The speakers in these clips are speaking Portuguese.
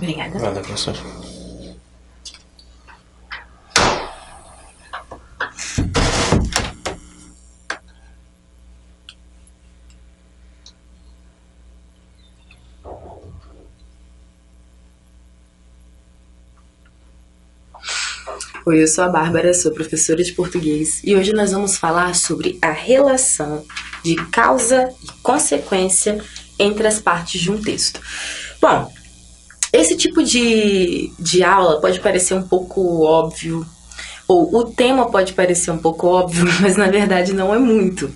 Obrigada. Nada, professor. Oi, eu sou a Bárbara, sou professora de português e hoje nós vamos falar sobre a relação de causa e consequência entre as partes de um texto. Bom, esse tipo de aula pode parecer um pouco óbvio, ou o tema pode parecer um pouco óbvio, mas na verdade não é muito.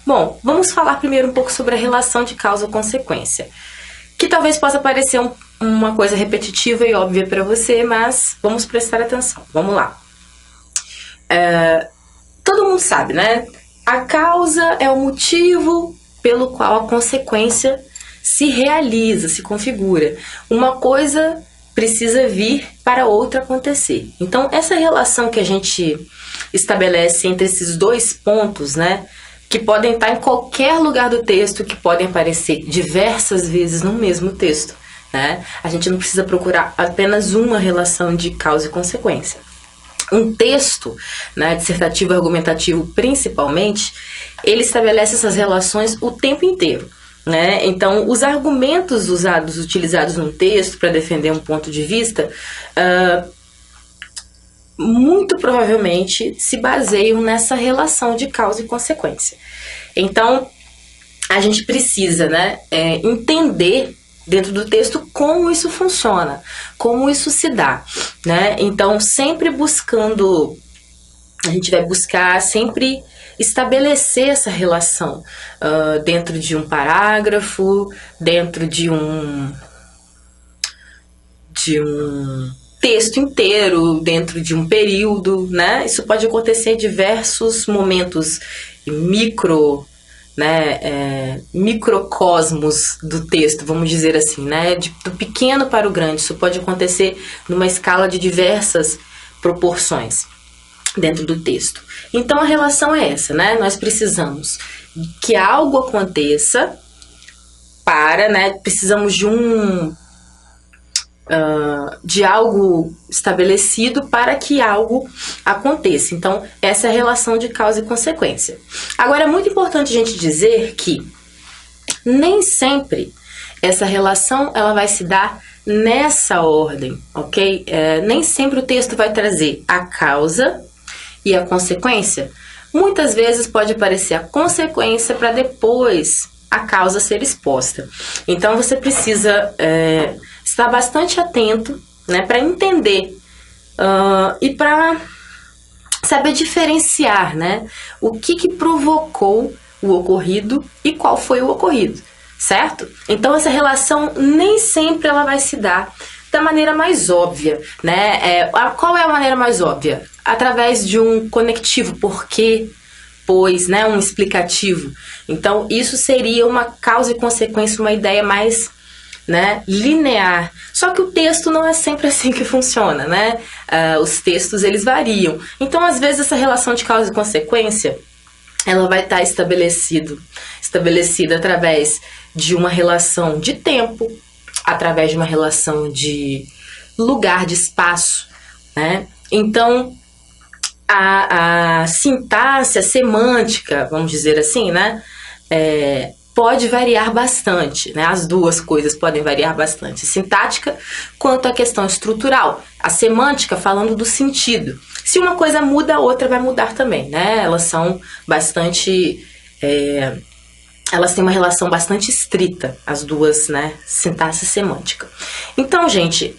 Bom, vamos falar primeiro um pouco sobre a relação de causa e consequência, que talvez possa parecer uma coisa repetitiva e óbvia para você, mas vamos prestar atenção. Vamos lá. Todo mundo sabe, né? A causa é o motivo pelo qual a consequência se realiza, se configura. Uma coisa precisa vir para outra acontecer. Então, essa relação que a gente estabelece entre esses dois pontos, né? Que podem estar em qualquer lugar do texto, que podem aparecer diversas vezes no mesmo texto, né? A gente não precisa procurar apenas uma relação de causa e consequência. Um texto, né, dissertativo e argumentativo principalmente, ele estabelece essas relações o tempo inteiro, né? Então, os argumentos utilizados num texto para defender um ponto de vista, muito provavelmente se baseiam nessa relação de causa e consequência. Então, a gente precisa, né, entender dentro do texto como isso funciona, como isso se dá, né? Então, sempre buscando, a gente vai buscar sempre estabelecer essa relação dentro de um parágrafo, dentro de um texto inteiro, dentro de um período, né? Isso pode acontecer em diversos momentos microcosmos do texto, vamos dizer assim, né? Do pequeno para o grande. Isso pode acontecer numa escala de diversas proporções dentro do texto. Então a relação é essa, né? Nós precisamos que algo aconteça precisamos de algo estabelecido para que algo aconteça. Então, essa é a relação de causa e consequência. Agora, é muito importante a gente dizer que nem sempre essa relação ela vai se dar nessa ordem, ok? Nem sempre o texto vai trazer a causa e a consequência. Muitas vezes pode aparecer a consequência para depois a causa ser exposta. Então, você precisa estar bastante atento, né, para entender e para saber diferenciar, né, o que provocou o ocorrido e qual foi o ocorrido, certo? Então essa relação nem sempre ela vai se dar da maneira mais óbvia, né? Qual é a maneira mais óbvia? Através de um conectivo, porque, pois, né, um explicativo. Então isso seria uma causa e consequência, uma ideia mais, né, linear. Só que o texto não é sempre assim que funciona, né? Os textos, eles variam. Então, às vezes, essa relação de causa e consequência, ela vai estar estabelecida através de uma relação de tempo, através de uma relação de lugar, de espaço, né? Então, a sintaxe, a semântica, vamos dizer assim, né? Pode variar bastante, né? As duas coisas podem variar bastante. Sintática quanto à questão estrutural. A semântica falando do sentido. Se uma coisa muda, a outra vai mudar também, né? Elas são bastante... elas têm uma relação bastante estrita, as duas, né? Sintaxe e semântica. Então, gente,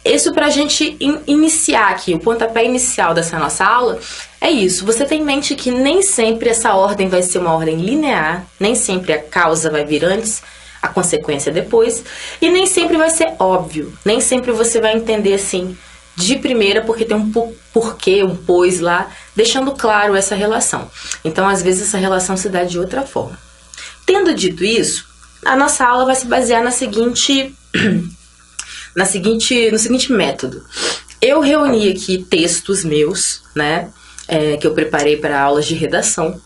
isso pra gente iniciar aqui, o pontapé inicial dessa nossa aula é isso. Você tem em mente que nem sempre essa ordem vai ser uma ordem linear, nem sempre a causa vai vir antes, a consequência depois, e nem sempre vai ser óbvio, nem sempre você vai entender assim de primeira, porque tem um porquê, um pois lá, deixando claro essa relação. Então, às vezes, essa relação se dá de outra forma. Tendo dito isso, a nossa aula vai se basear no seguinte método. Eu reuni aqui textos meus, né, que eu preparei para aulas de redação,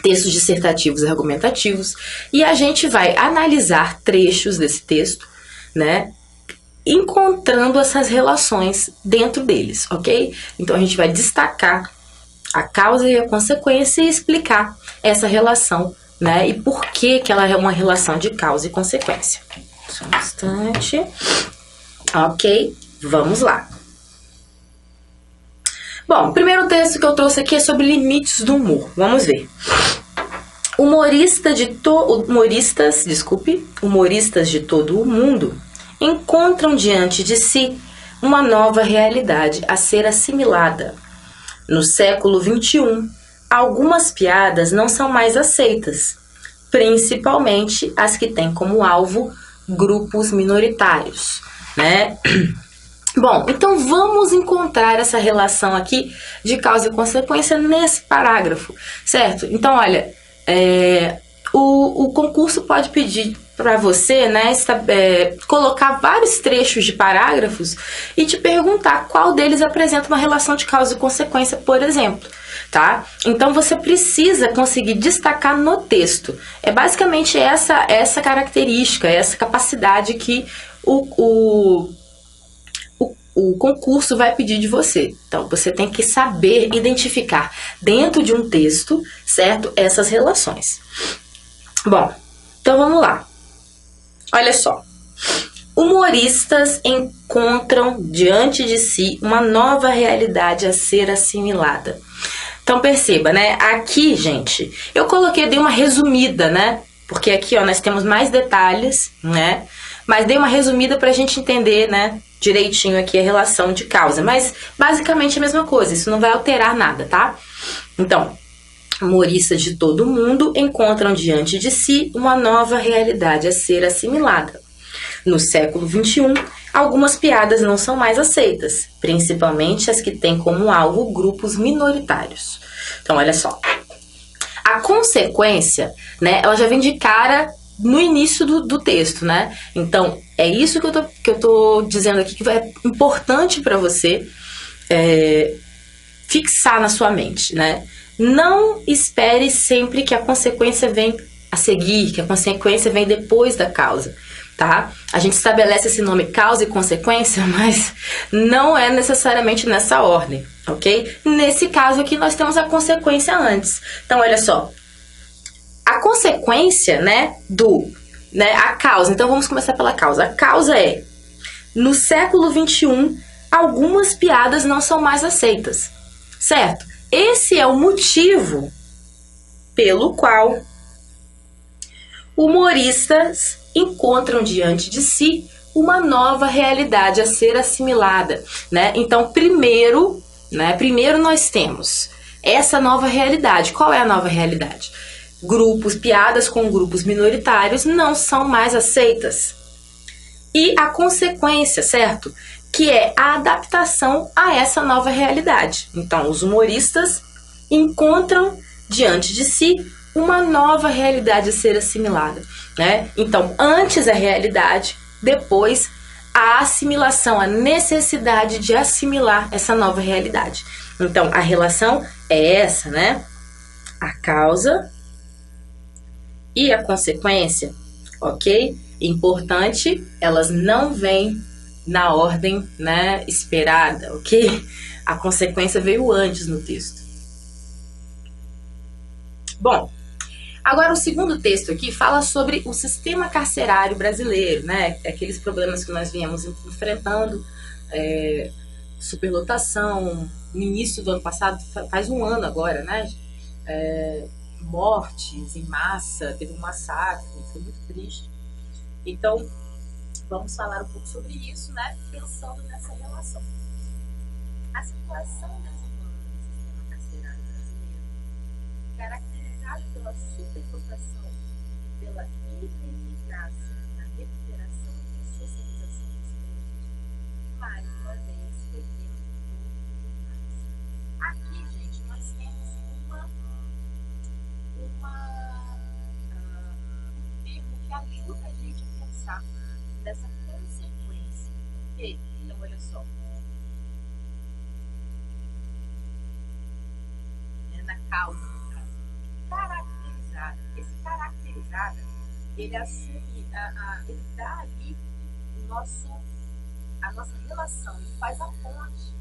textos dissertativos e argumentativos, e a gente vai analisar trechos desse texto, né, encontrando essas relações dentro deles, ok? Então a gente vai destacar a causa e a consequência e explicar essa relação, né, e por que que ela é uma relação de causa e consequência. Só um instante. Ok, vamos lá. Bom, o primeiro texto que eu trouxe aqui é sobre limites do humor. Vamos ver. Humoristas de todo o mundo encontram diante de si uma nova realidade a ser assimilada. No século XXI, algumas piadas não são mais aceitas, principalmente as que têm como alvo grupos minoritários, né? Bom, então vamos encontrar essa relação aqui de causa e consequência nesse parágrafo, certo? Então, olha, o concurso pode pedir para você, né, colocar vários trechos de parágrafos e te perguntar qual deles apresenta uma relação de causa e consequência, por exemplo, tá? Então você precisa conseguir destacar no texto. É basicamente essa característica, essa capacidade que o concurso vai pedir de você. Então, você tem que saber identificar dentro de um texto, certo? Essas relações. Bom, então vamos lá. Olha só. Humoristas encontram diante de si uma nova realidade a ser assimilada. Então, perceba, né? Aqui, gente, eu dei uma resumida, né? Porque aqui, ó, nós temos mais detalhes, né? Mas dei uma resumida pra gente entender, né, direitinho aqui a relação de causa. Mas, basicamente, é a mesma coisa. Isso não vai alterar nada, tá? Então, humoristas de todo o mundo encontram diante de si uma nova realidade a ser assimilada. No século XXI, algumas piadas não são mais aceitas, principalmente as que têm como alvo grupos minoritários. Então, olha só. A consequência, né, ela já vem de cara no início do texto, né? Então, é isso que eu tô dizendo aqui, que é importante para você fixar na sua mente, né? Não espere sempre que a consequência vem a seguir, que a consequência vem depois da causa, tá? A gente estabelece esse nome causa e consequência, mas não é necessariamente nessa ordem, ok? Nesse caso aqui, nós temos a consequência antes. Então, olha só. A consequência, né, a causa. Então, vamos começar pela causa. A causa é, no século XXI, algumas piadas não são mais aceitas, certo? Esse é o motivo pelo qual humoristas encontram diante de si uma nova realidade a ser assimilada, né? Então, primeiro nós temos essa nova realidade. Qual é a nova realidade? Piadas com grupos minoritários não são mais aceitas. E a consequência, certo? Que é a adaptação a essa nova realidade. Então, os humoristas encontram diante de si uma nova realidade a ser assimilada, né? Então, antes a realidade, depois a assimilação, a necessidade de assimilar essa nova realidade. Então, a relação é essa, né? A causa e a consequência, ok? Importante, elas não vêm na ordem, né, esperada, ok? A consequência veio antes no texto. Bom, agora o segundo texto aqui fala sobre o sistema carcerário brasileiro, né? Aqueles problemas que nós viemos enfrentando, superlotação, no início do ano passado, faz um ano agora, né? Mortes em massa, teve um massacre, foi muito triste. Então, vamos falar um pouco sobre isso, né? Pensando nessa relação. A situação desumana do sistema carcerário brasileiro, caracterizada pela superlotação e pela ineficácia na recuperação e ressocialização dos presos, mais uma vez foi tema de todos os jornais. Aqui, gente, nós temos um termo que ajuda a gente a pensar dessa consequência. Ok? Então, olha só. Na causa, no caso. Caracterizada. Esse caracterizada, ele assume, ele dá ali o a nossa relação e faz a ponte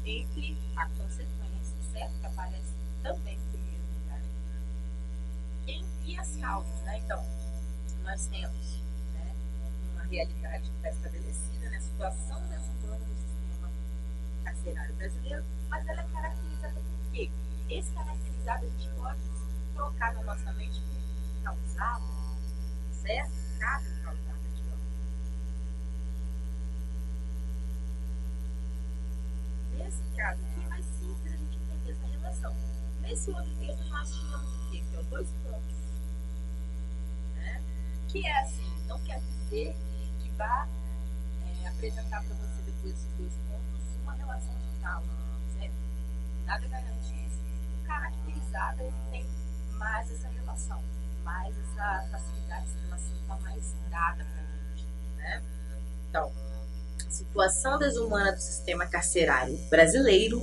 entre a consequência, certo? Que aparece também em primeiro lugar, e as causas, né? Então, nós temos, né, uma realidade que está estabelecida, né? A situação desumana do sistema carcerário brasileiro, mas ela é caracterizada por quê? Esse caracterizado a gente pode trocar na nossa mente por causada, certo? Cabe causada, digamos. Nesse caso aqui é mais simples a gente entender essa relação. Nesse outro texto nós tínhamos o quê? Que é os dois pontos, né? Que é assim, não quer dizer que vá apresentar para você depois desses dois pontos uma relação de causa, certo? Nada garante isso. O caracterizado ele tem mais essa relação, mais essa facilidade, essa relação está mais dada para a gente, né? Então, a situação desumana do sistema carcerário brasileiro,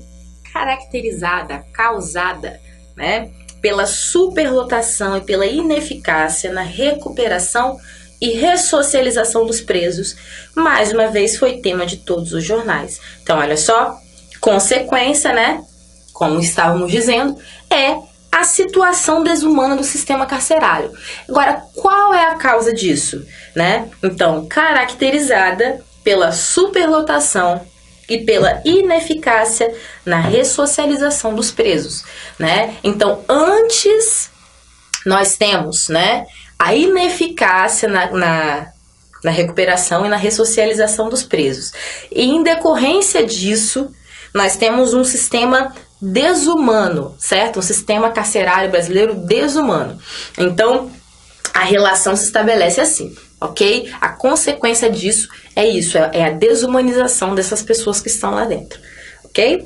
caracterizada, causada, né, pela superlotação e pela ineficácia na recuperação e ressocialização dos presos, mais uma vez foi tema de todos os jornais. Então, olha só, consequência, né, como estávamos dizendo, é a situação desumana do sistema carcerário. Agora, qual é a causa disso, né? Então, caracterizada pela superlotação e pela ineficácia na ressocialização dos presos, né? Então, antes nós temos, né, a ineficácia na recuperação e na ressocialização dos presos. E em decorrência disso, nós temos um sistema desumano, certo? Um sistema carcerário brasileiro desumano. Então, a relação se estabelece assim, ok? A consequência disso é isso, é a desumanização dessas pessoas que estão lá dentro, ok?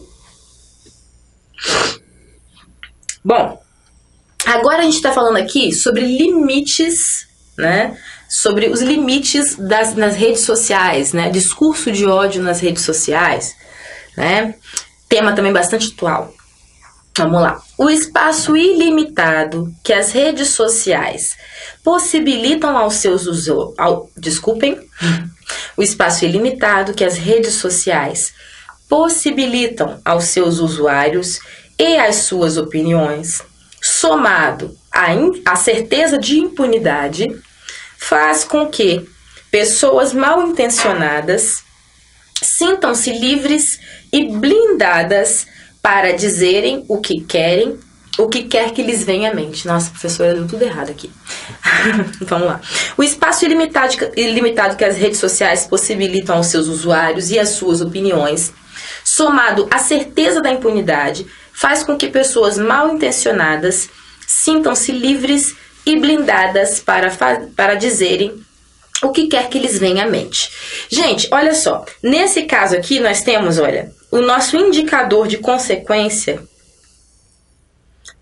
Bom, agora a gente está falando aqui sobre limites, né? Sobre os limites nas redes sociais, né? Discurso de ódio nas redes sociais, né? Tema também bastante atual. Vamos lá. O espaço ilimitado que as redes sociais possibilitam aos seus usuários... O espaço ilimitado que as redes sociais possibilitam aos seus usuários e às suas opiniões, somado à certeza de impunidade, faz com que pessoas mal intencionadas sintam-se livres e blindadas para dizerem o que querem, o que quer que lhes venha à mente. Nossa, professora, deu tudo errado aqui. Vamos lá. O espaço ilimitado que as redes sociais possibilitam aos seus usuários e às suas opiniões, somado à certeza da impunidade, faz com que pessoas mal intencionadas sintam-se livres e blindadas para dizerem o que quer que lhes venha à mente. Gente, olha só. Nesse caso aqui, nós temos, olha, o nosso indicador de consequência,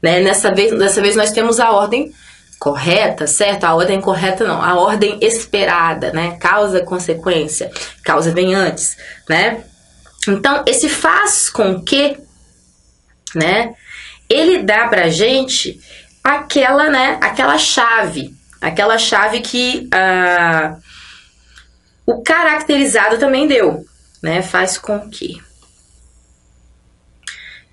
né? Dessa vez nós temos a ordem correta, certo? A ordem correta não, a ordem esperada, né? Causa, consequência. Causa vem antes, né? Então, esse faz com que, né? Ele dá pra gente aquela, né? Aquela chave que o caracterizado também deu, né? Faz com que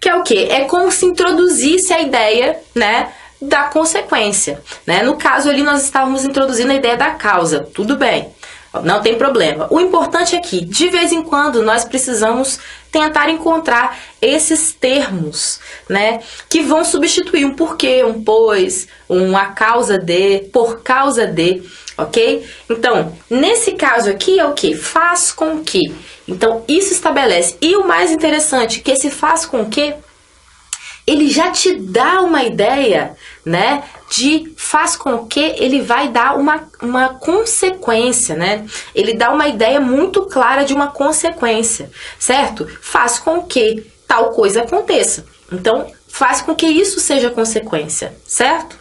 é o quê? É como se introduzisse a ideia, né, da consequência, né? No caso ali nós estávamos introduzindo a ideia da causa, tudo bem, não tem problema. O importante é que, de vez em quando, nós precisamos tentar encontrar esses termos, né, que vão substituir um porquê, um pois, a causa de, por causa de, ok? Então, nesse caso aqui é o que? Faz com que. Então, isso estabelece. E o mais interessante, que esse faz com que, ele já te dá uma ideia, né, de faz com que ele vai dar uma consequência, né? Ele dá uma ideia muito clara de uma consequência, certo? Faz com que tal coisa aconteça. Então, faz com que isso seja consequência, certo?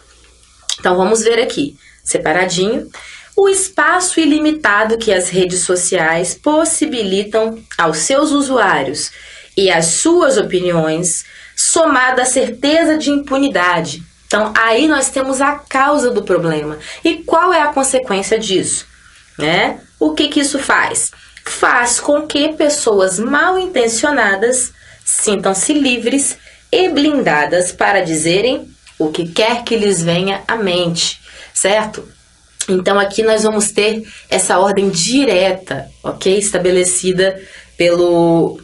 Então, vamos ver aqui, separadinho. O espaço ilimitado que as redes sociais possibilitam aos seus usuários e às suas opiniões, somada à certeza de impunidade. Então, aí nós temos a causa do problema. E qual é a consequência disso? né? O que isso faz? Faz com que pessoas mal intencionadas sintam-se livres e blindadas para dizerem o que quer que lhes venha à mente, certo? Então aqui nós vamos ter essa ordem direta, ok? Estabelecida pelo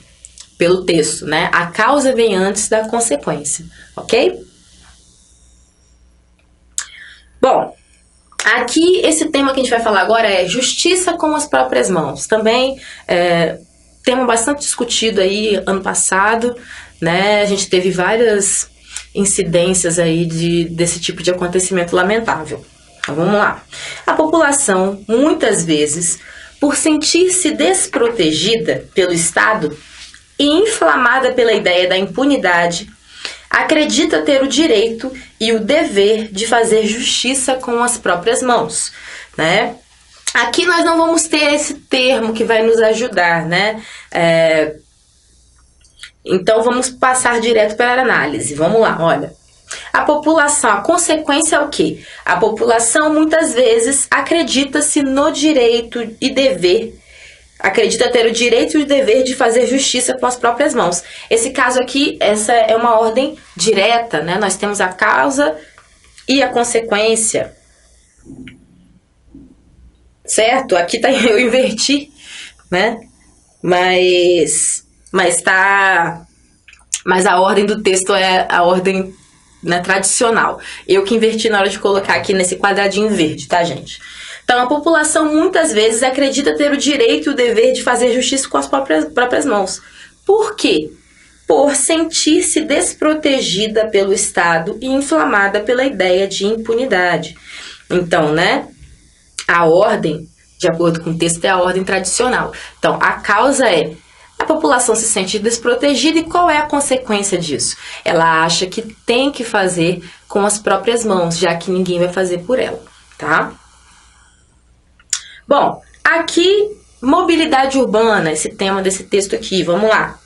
texto, né? A causa vem antes da consequência, ok? Bom, aqui esse tema que a gente vai falar agora é justiça com as próprias mãos. Também tema bastante discutido aí ano passado, né? A gente teve várias incidências aí desse tipo de acontecimento lamentável. Então, vamos lá. A população, muitas vezes, por sentir-se desprotegida pelo Estado e inflamada pela ideia da impunidade, acredita ter o direito e o dever de fazer justiça com as próprias mãos, né? Aqui nós não vamos ter esse termo que vai nos ajudar, né? Então vamos passar direto para a análise. Vamos lá, olha. A população, a consequência é o quê? A população muitas vezes acredita-se no direito e dever, acredita ter o direito e o dever de fazer justiça com as próprias mãos. Esse caso aqui, essa é uma ordem direta, né? Nós temos a causa e a consequência. Certo? Aqui tá, eu inverti, né? Mas a ordem do texto é a ordem, né, tradicional. Eu que inverti na hora de colocar aqui nesse quadradinho verde, tá, gente? Então, a população muitas vezes acredita ter o direito e o dever de fazer justiça com as próprias mãos. Por quê? Por sentir-se desprotegida pelo Estado e inflamada pela ideia de impunidade. Então, né, a ordem, de acordo com o texto, é a ordem tradicional. Então, a causa é a população se sente desprotegida e qual é a consequência disso? Ela acha que tem que fazer com as próprias mãos, já que ninguém vai fazer por ela, tá? Bom, aqui, mobilidade urbana, esse tema desse texto aqui, vamos lá.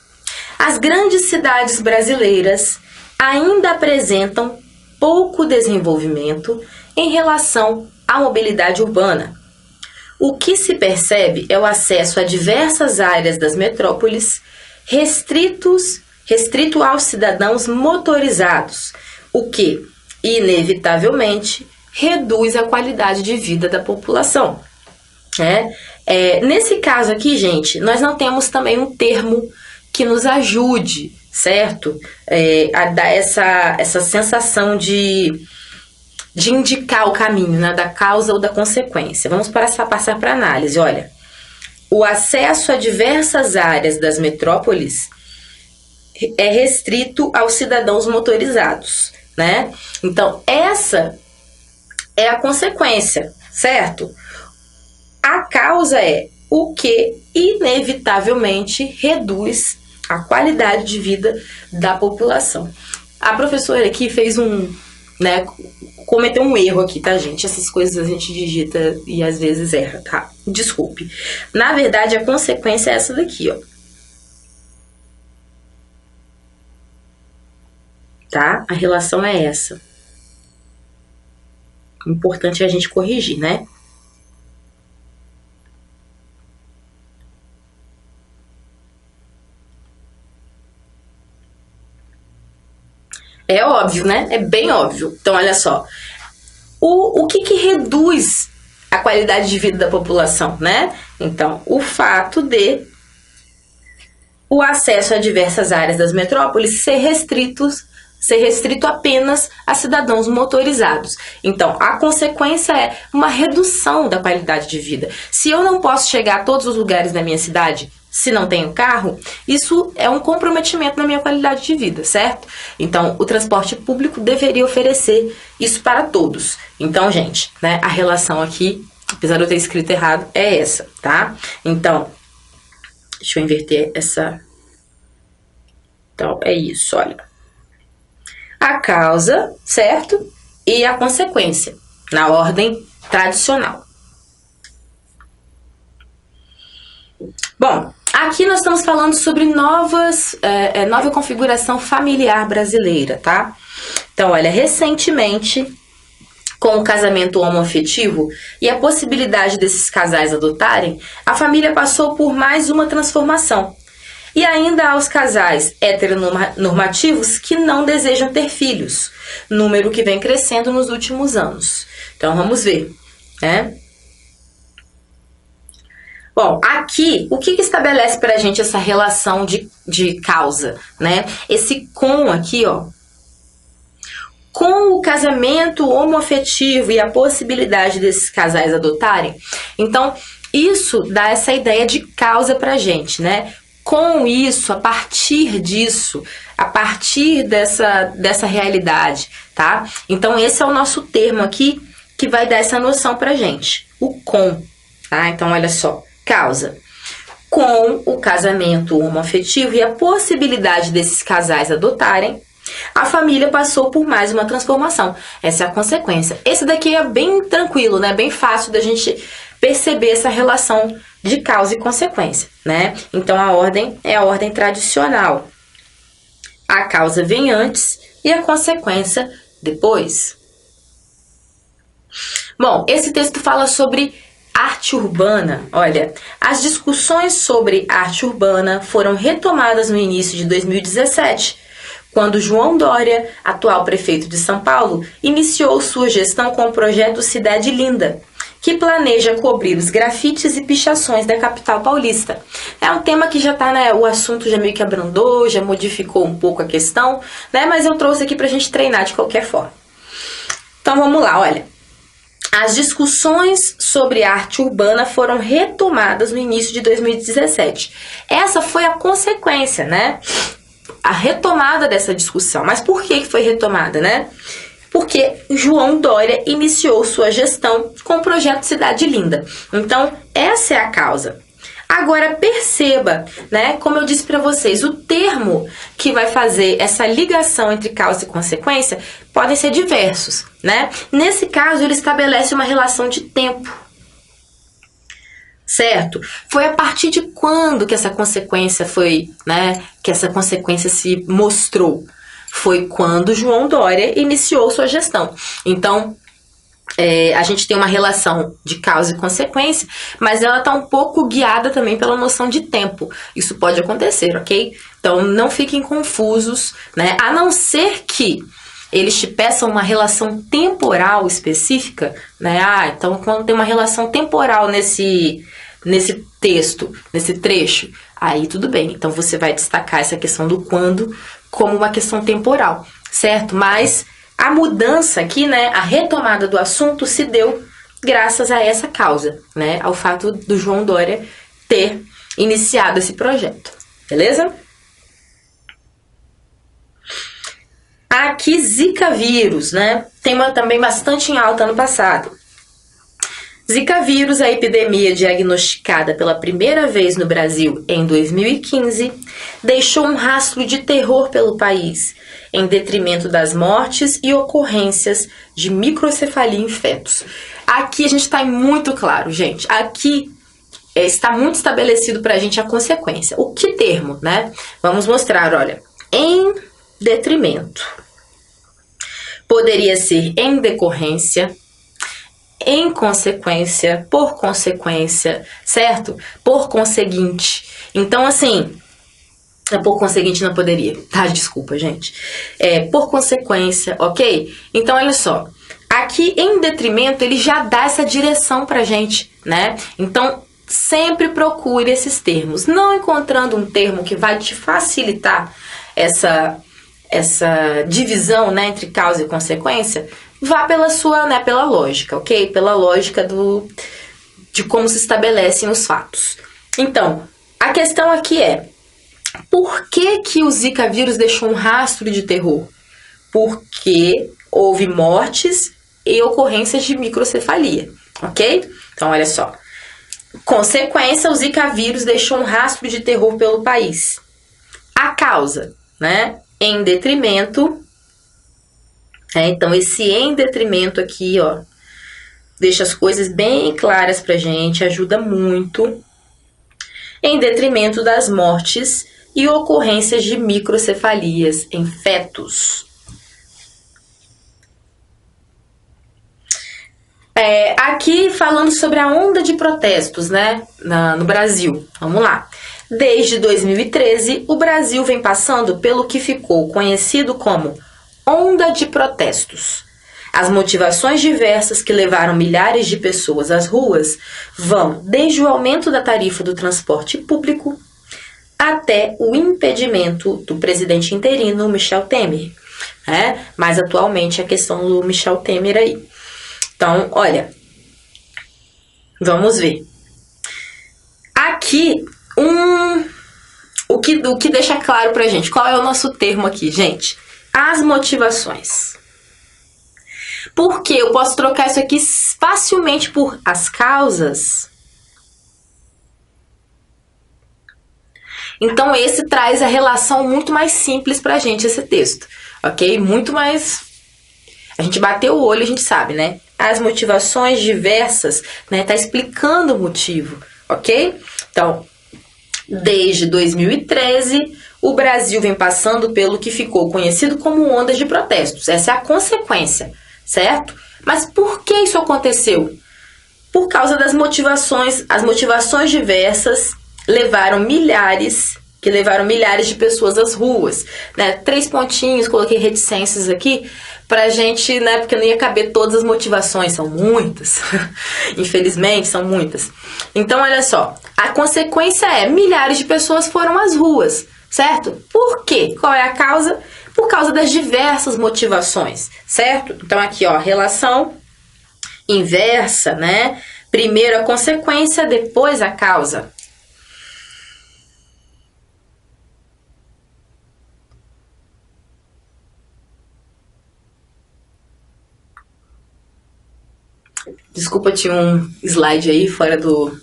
As grandes cidades brasileiras ainda apresentam pouco desenvolvimento em relação à mobilidade urbana. O que se percebe é o acesso a diversas áreas das metrópoles restrito aos cidadãos motorizados, o que, inevitavelmente, reduz a qualidade de vida da população. Nesse caso aqui, gente, nós não temos também um termo que nos ajude, certo? A dar essa sensação de indicar o caminho, né, da causa ou da consequência. Vamos passar para a análise. Olha, o acesso a diversas áreas das metrópoles é restrito aos cidadãos motorizados, né? Então, essa é a consequência, certo? A causa é o que inevitavelmente reduz a qualidade de vida da população. A professora aqui fez cometeu um erro aqui, tá, gente? Essas coisas a gente digita e às vezes erra, tá? Desculpe. Na verdade, a consequência é essa daqui, ó. Tá? A relação é essa. O importante é a gente corrigir, né? É óbvio, né? É bem óbvio. Então, olha só. O que reduz a qualidade de vida da população, né? Então, o fato de o acesso a diversas áreas das metrópoles ser restrito apenas a cidadãos motorizados. Então, a consequência é uma redução da qualidade de vida. Se eu não posso chegar a todos os lugares da minha cidade, se não tenho carro, isso é um comprometimento na minha qualidade de vida, certo? Então, o transporte público deveria oferecer isso para todos. Então, gente, né, a relação aqui, apesar de eu ter escrito errado, é essa, tá? Então, deixa eu inverter essa. Então, é isso, olha. A causa, certo? E a consequência, na ordem tradicional. Bom, aqui nós estamos falando sobre nova configuração familiar brasileira, tá? Então, olha, recentemente com o casamento homoafetivo e a possibilidade desses casais adotarem, a família passou por mais uma transformação. E ainda há os casais heteronormativos que não desejam ter filhos, número que vem crescendo nos últimos anos. Então vamos ver, né? Bom, aqui, o que estabelece pra gente essa relação de causa, né? Esse com aqui, ó. Com o casamento homoafetivo e a possibilidade desses casais adotarem, então isso dá essa ideia de causa pra gente, né? Com isso, a partir disso, a partir dessa realidade, tá? Então esse é o nosso termo aqui que vai dar essa noção pra gente, o com, tá? Então olha só, causa. Com o casamento homoafetivo e a possibilidade desses casais adotarem, a família passou por mais uma transformação. Essa é a consequência. Esse daqui é bem tranquilo, né? Bem fácil da gente perceber essa relação de causa e consequência, né? Então a ordem é a ordem tradicional. A causa vem antes e a consequência depois. Bom, esse texto fala sobre arte urbana. Olha, as discussões sobre arte urbana foram retomadas no início de 2017, quando João Dória, atual prefeito de São Paulo, iniciou sua gestão com o projeto Cidade Linda, que planeja cobrir os grafites e pichações da capital paulista. É um tema que já está, né, o assunto já meio que abrandou, já modificou um pouco a questão, né, mas eu trouxe aqui para a gente treinar de qualquer forma. Então vamos lá, olha. As discussões sobre arte urbana foram retomadas no início de 2017. Essa foi a consequência, né? A retomada dessa discussão. Mas por que foi retomada, né? Porque João Dória iniciou sua gestão com o projeto Cidade Linda. Então, essa é a causa. Agora, perceba, né? Como eu disse para vocês, o termo que vai fazer essa ligação entre causa e consequência podem ser diversos, né? Nesse caso, ele estabelece uma relação de tempo. Certo? Foi a partir de quando que essa consequência foi, né? Que essa consequência se mostrou? Foi quando João Dória iniciou sua gestão. Então, a gente tem uma relação de causa e consequência, mas ela está um pouco guiada também pela noção de tempo. Isso pode acontecer, ok? Então, não fiquem confusos, né? A não ser que eles te peçam uma relação temporal específica, né? Então quando tem uma relação temporal nesse texto, nesse trecho, aí tudo bem. Então você vai destacar essa questão do quando como uma questão temporal, certo? Mas a mudança aqui, né, a retomada do assunto se deu graças a essa causa, né? Ao fato do João Dória ter iniciado esse projeto, beleza? Aqui, Zika vírus, né? Tema também bastante em alta no passado. Zika vírus, a epidemia diagnosticada pela primeira vez no Brasil em 2015, deixou um rastro de terror pelo país, em detrimento das mortes e ocorrências de microcefalia em fetos. Aqui a gente está muito claro, gente. Aqui está muito estabelecido para a gente a consequência. O que termo, né? Vamos mostrar, olha. Em detrimento. Poderia ser em decorrência, em consequência, por consequência, certo? Por conseguinte. Então, assim, por conseguinte não poderia, tá? Desculpa, gente. Por consequência, ok? Então, olha só. Aqui, em detrimento, ele já dá essa direção pra gente, né? Então, sempre procure esses termos. Não encontrando um termo que vai te facilitar essa divisão, né, entre causa e consequência, vá pela sua, né, pela lógica, ok? Pela lógica de como se estabelecem os fatos. Então, a questão aqui é, por que o Zika vírus deixou um rastro de terror? Porque houve mortes e ocorrências de microcefalia, ok? Então, olha só. Consequência, o Zika vírus deixou um rastro de terror pelo país. A causa, né? Em detrimento, então esse em detrimento aqui, ó, deixa as coisas bem claras pra gente, ajuda muito. Em detrimento das mortes e ocorrências de microcefalias em fetos. Aqui falando sobre a onda de protestos, né, no Brasil. Vamos lá. Desde 2013, o Brasil vem passando pelo que ficou conhecido como onda de protestos. As motivações diversas que levaram milhares de pessoas às ruas vão desde o aumento da tarifa do transporte público até o impedimento do presidente interino Michel Temer. Mas atualmente a questão do Michel Temer aí. Então, olha, vamos ver. Aqui, o que deixa claro pra gente, qual é o nosso termo aqui, gente? As motivações. Porque eu posso trocar isso aqui facilmente por as causas. Então, esse traz a relação muito mais simples pra gente, esse texto, ok? Muito mais... A gente bateu o olho, a gente sabe, né? As motivações diversas, né? Tá explicando o motivo, ok? Então, desde 2013, o Brasil vem passando pelo que ficou conhecido como ondas de protestos. Essa é a consequência, certo? Mas por que isso aconteceu? Por causa das motivações. As motivações diversas levaram milhares de pessoas às ruas, né? 3 pontinhos, coloquei reticências aqui pra gente, né? Porque não ia caber todas as motivações, são muitas. Infelizmente, são muitas. Então, olha só, a consequência é milhares de pessoas foram às ruas, certo? Por quê? Qual é a causa? Por causa das diversas motivações, certo? Então, aqui, ó, relação inversa, né? Primeiro a consequência, depois a causa. Desculpa, tinha um slide aí fora do...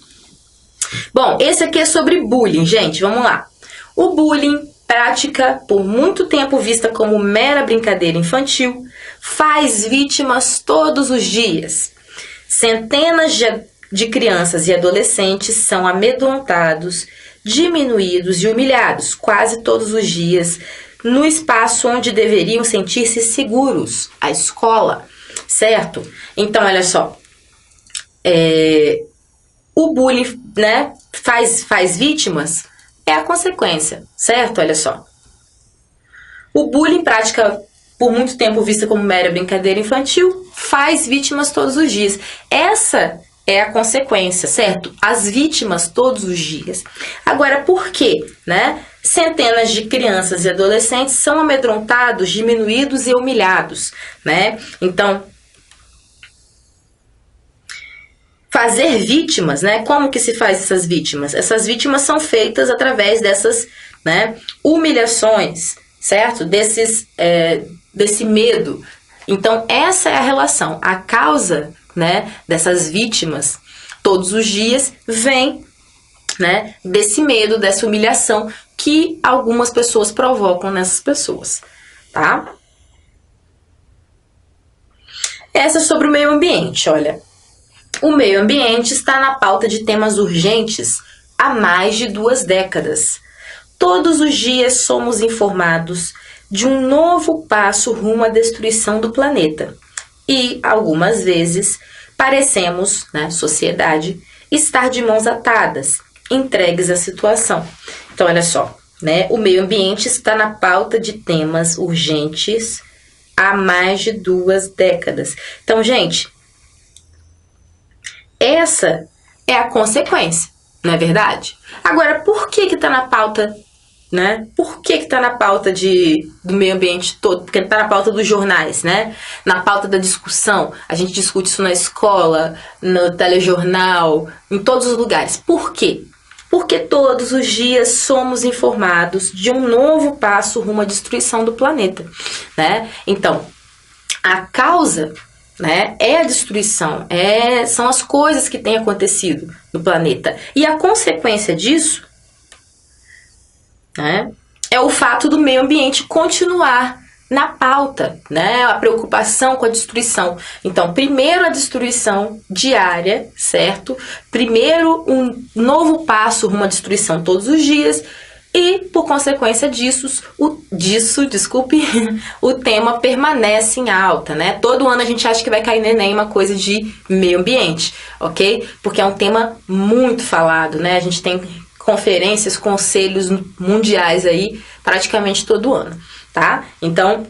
Bom, esse aqui é sobre bullying, gente, vamos lá. O bullying, prática por muito tempo vista como mera brincadeira infantil, faz vítimas todos os dias. Centenas de crianças e adolescentes são amedrontados, diminuídos e humilhados quase todos os dias no espaço onde deveriam sentir-se seguros, a escola, certo? Então, olha só. O bullying, né, faz vítimas, é a consequência, certo? Olha só. O bullying, prática por muito tempo vista como mera brincadeira infantil, faz vítimas todos os dias. Essa é a consequência, certo? As vítimas todos os dias. Agora, por quê, né? Centenas de crianças e adolescentes são amedrontados, diminuídos e humilhados, né? Então, fazer vítimas, né? Como que se faz essas vítimas? Essas vítimas são feitas através dessas, né, humilhações, certo? Desse medo. Então, essa é a relação. A causa, né, dessas vítimas todos os dias vem, né, desse medo, dessa humilhação que algumas pessoas provocam nessas pessoas, tá? Essa é sobre o meio ambiente, olha. O meio ambiente está na pauta de temas urgentes há mais de 2 décadas. Todos os dias somos informados de um novo passo rumo à destruição do planeta. E, algumas vezes, parecemos, né, sociedade, estar de mãos atadas, entregues à situação. Então, olha só, né, o meio ambiente está na pauta de temas urgentes há mais de 2 décadas. Então, gente, essa é a consequência, não é verdade? Agora, por que está na pauta, né? Por que está na pauta do meio ambiente todo? Porque está na pauta dos jornais, né? Na pauta da discussão. A gente discute isso na escola, no telejornal, em todos os lugares. Por quê? Porque todos os dias somos informados de um novo passo rumo à destruição do planeta, né? Então, a causa, né, é a destruição, são as coisas que têm acontecido no planeta. E a consequência disso, né, é o fato do meio ambiente continuar na pauta, né, a preocupação com a destruição. Então, primeiro a destruição diária, certo? Primeiro um novo passo rumo à destruição todos os dias, E, por consequência disso, o tema permanece em alta, né? Todo ano a gente acha que vai cair no Enem uma coisa de meio ambiente, ok? Porque é um tema muito falado, né? A gente tem conferências, conselhos mundiais aí praticamente todo ano, tá? Então,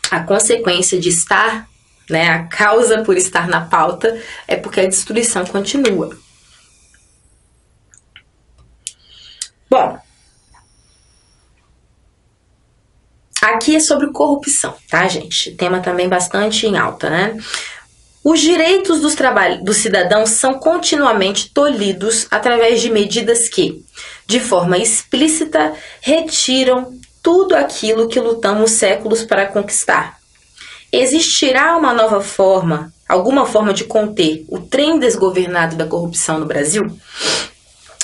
a consequência de estar, né, a causa por estar na pauta é porque a destruição continua. Bom, aqui é sobre corrupção, tá, gente? Tema também bastante em alta, né? Os direitos dos cidadãos são continuamente tolhidos através de medidas que, de forma explícita, retiram tudo aquilo que lutamos séculos para conquistar. Existirá uma nova forma, alguma forma de conter o trem desgovernado da corrupção no Brasil?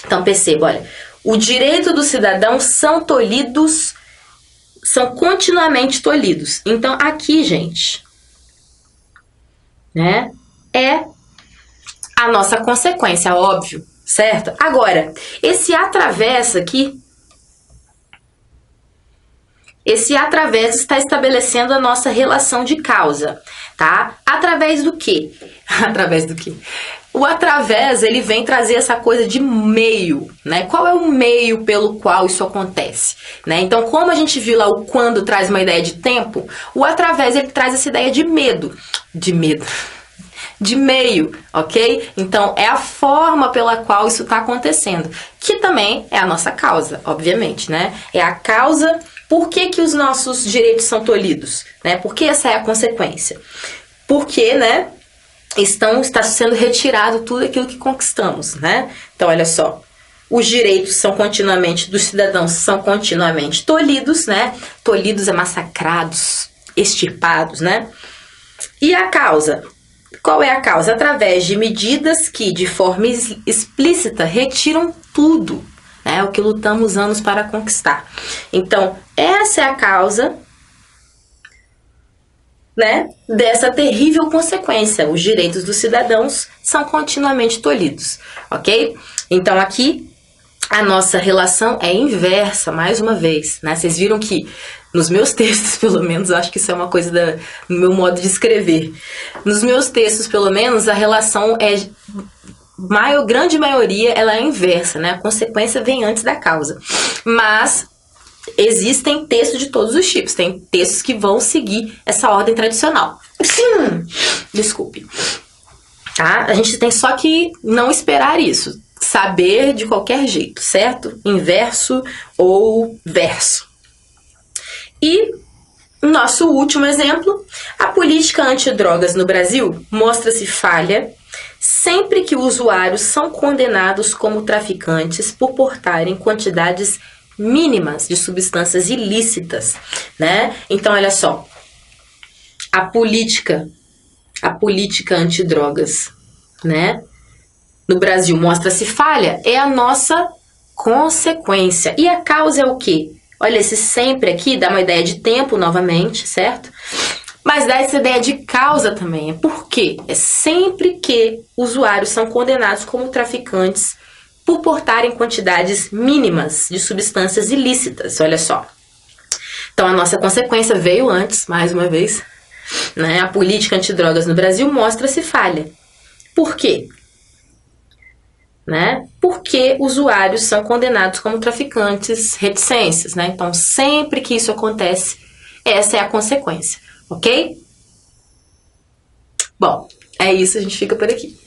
Então perceba, olha, o direito dos cidadãos são tolhidos, são continuamente tolhidos. Então aqui, gente, né, é a nossa consequência, óbvio, certo? Agora, esse através aqui, esse através está estabelecendo a nossa relação de causa, tá? Através do quê? Através do quê? O através, ele vem trazer essa coisa de meio, né? Qual é o meio pelo qual isso acontece, né? Então, como a gente viu lá o quando traz uma ideia de tempo, o através, ele traz essa ideia de medo, de meio, ok? Então, é a forma pela qual isso está acontecendo, que também é a nossa causa, obviamente, né? É a causa, por que os nossos direitos são tolhidos, né? Porque essa é a consequência. Porque, né, está sendo retirado tudo aquilo que conquistamos, né? Então, olha só, os direitos dos cidadãos são continuamente tolhidos, né? Tolhidos é massacrados, extirpados, né? E a causa? Qual é a causa? Através de medidas que, de forma explícita, retiram tudo, né? O que lutamos anos para conquistar. Então, essa é a causa, né, dessa terrível consequência. Os direitos dos cidadãos são continuamente tolhidos, ok? Então, aqui, a nossa relação é inversa, mais uma vez, né? Vocês viram que, nos meus textos, pelo menos, eu acho que isso é uma coisa do meu modo de escrever. Nos meus textos, pelo menos, a relação é... grande maioria, ela é inversa, né? A consequência vem antes da causa. Mas existem textos de todos os tipos. Tem textos que vão seguir essa ordem tradicional. Desculpe. Tá? A gente tem só que não esperar isso. Saber de qualquer jeito, certo? Inverso ou verso. E nosso último exemplo, a política antidrogas no Brasil mostra-se falha sempre que usuários são condenados como traficantes por portarem quantidades mínimas de substâncias ilícitas, né? Então, olha só, a política antidrogas, né, no Brasil mostra-se falha, é a nossa consequência. E a causa é o quê? Olha, esse sempre aqui dá uma ideia de tempo novamente, certo? Mas dá essa ideia de causa também. Por quê? É sempre que usuários são condenados como traficantes por portarem quantidades mínimas de substâncias ilícitas, olha só. Então, a nossa consequência veio antes, mais uma vez, né? A política antidrogas no Brasil mostra-se falha. Por quê? Né? Porque usuários são condenados como traficantes, reticências, né? Então, sempre que isso acontece, essa é a consequência, ok? Bom, é isso, a gente fica por aqui.